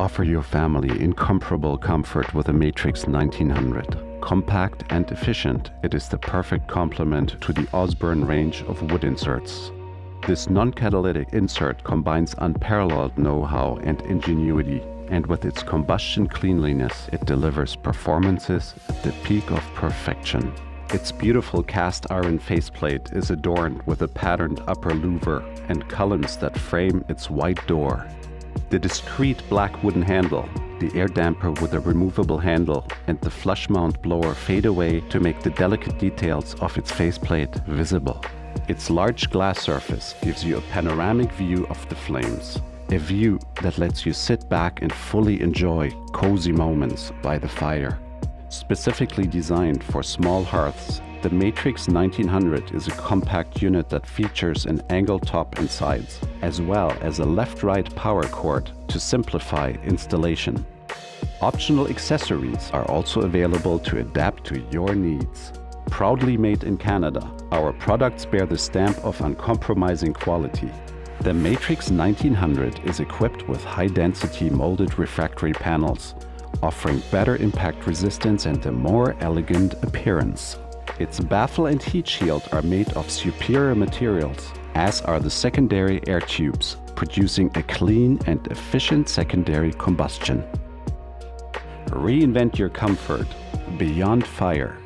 Offer your family incomparable comfort with a Matrix 1900. Compact and efficient, it is the perfect complement to the Osburn range of wood inserts. This non-catalytic insert combines unparalleled know-how and ingenuity, and with its combustion cleanliness, it delivers performances at the peak of perfection. Its beautiful cast iron faceplate is adorned with a patterned upper louver and columns that frame its white door. The discreet black wooden handle, the air damper with a removable handle, and the flush mount blower fade away to make the delicate details of its faceplate visible. Its large glass surface gives you a panoramic view of the flames, a view that lets you sit back and fully enjoy cozy moments by the fire. Specifically designed for small hearths, the Matrix 1900 is a compact unit that features an angled top and sides, as well as a left-right power cord to simplify installation. Optional accessories are also available to adapt to your needs. Proudly made in Canada, our products bear the stamp of uncompromising quality. The Matrix 1900 is equipped with high-density molded refractory panels, offering better impact resistance and a more elegant appearance. Its baffle and heat shield are made of superior materials, as are the secondary air tubes, producing a clean and efficient secondary combustion. Reinvent your comfort beyond fire.